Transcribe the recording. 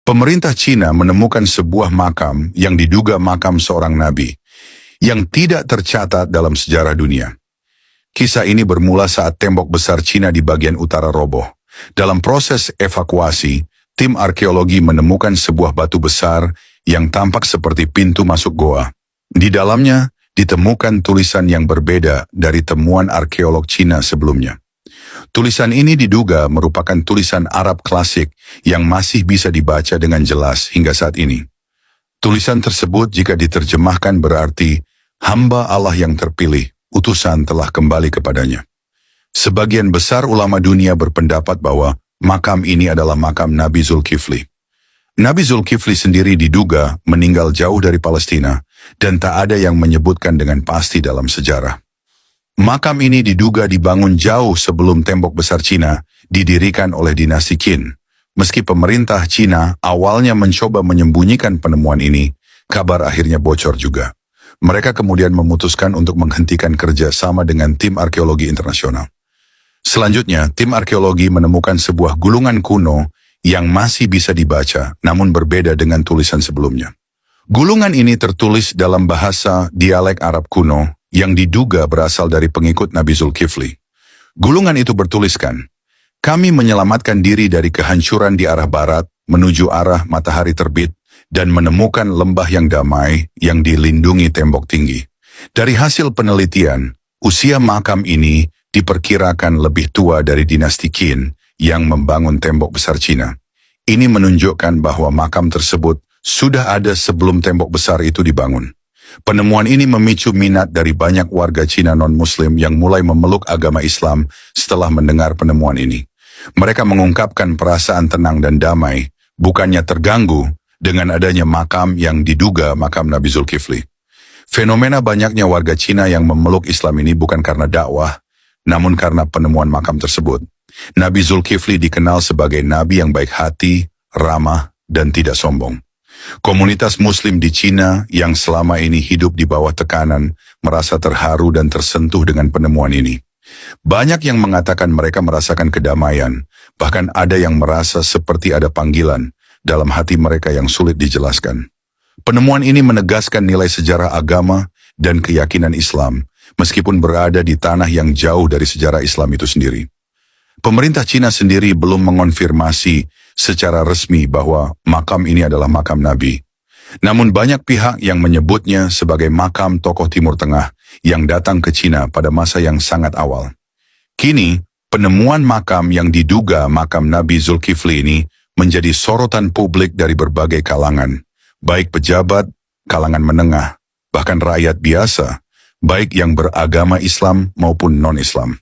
Pemerintah Cina menemukan sebuah makam yang diduga makam seorang nabi, yang tidak tercatat dalam sejarah dunia. Kisah ini bermula saat tembok besar Cina di bagian utara roboh. Dalam proses evakuasi, tim arkeologi menemukan sebuah batu besar yang tampak seperti pintu masuk goa. Di dalamnya ditemukan tulisan yang berbeda dari temuan arkeolog Cina sebelumnya. Tulisan ini diduga merupakan tulisan Arab klasik yang masih bisa dibaca dengan jelas hingga saat ini. Tulisan tersebut jika diterjemahkan berarti, hamba Allah yang terpilih, utusan telah kembali kepadanya. Sebagian besar ulama dunia berpendapat bahwa makam ini adalah makam Nabi Zulkifli. Nabi Zulkifli sendiri diduga meninggal jauh dari Palestina dan tak ada yang menyebutkan dengan pasti dalam sejarah. Makam ini diduga dibangun jauh sebelum tembok besar Cina didirikan oleh dinasti Qin. Meski pemerintah Cina awalnya mencoba menyembunyikan penemuan ini, kabar akhirnya bocor juga. Mereka kemudian memutuskan untuk menghentikan kerja sama dengan tim arkeologi internasional. Selanjutnya, tim arkeologi menemukan sebuah gulungan kuno yang masih bisa dibaca, namun berbeda dengan tulisan sebelumnya. Gulungan ini tertulis dalam bahasa dialek Arab kuno yang diduga berasal dari pengikut Nabi Zulkifli. Gulungan itu bertuliskan, "Kami menyelamatkan diri dari kehancuran di arah barat menuju arah matahari terbit dan menemukan lembah yang damai yang dilindungi tembok tinggi. Dari hasil penelitian, usia makam ini diperkirakan lebih tua dari dinasti Qin yang membangun tembok besar Cina. Ini menunjukkan bahwa makam tersebut sudah ada sebelum tembok besar itu dibangun." Penemuan ini memicu minat dari banyak warga Cina non-Muslim yang mulai memeluk agama Islam setelah mendengar penemuan ini. Mereka mengungkapkan perasaan tenang dan damai, bukannya terganggu dengan adanya makam yang diduga makam Nabi Zulkifli. Fenomena banyaknya warga Cina yang memeluk Islam ini bukan karena dakwah, namun karena penemuan makam tersebut. Nabi Zulkifli dikenal sebagai nabi yang baik hati, ramah, dan tidak sombong. Komunitas Muslim di Cina yang selama ini hidup di bawah tekanan merasa terharu dan tersentuh dengan penemuan ini. Banyak yang mengatakan mereka merasakan kedamaian, bahkan ada yang merasa seperti ada panggilan dalam hati mereka yang sulit dijelaskan. Penemuan ini menegaskan nilai sejarah agama dan keyakinan Islam, meskipun berada di tanah yang jauh dari sejarah Islam itu sendiri. Pemerintah Cina sendiri belum mengonfirmasi secara resmi bahwa makam ini adalah makam Nabi. Namun banyak pihak yang menyebutnya sebagai makam tokoh Timur Tengah yang datang ke Cina pada masa yang sangat awal. Kini, penemuan makam yang diduga makam Nabi Zulkifli ini menjadi sorotan publik dari berbagai kalangan, baik pejabat, kalangan menengah, bahkan rakyat biasa, baik yang beragama Islam maupun non-Islam.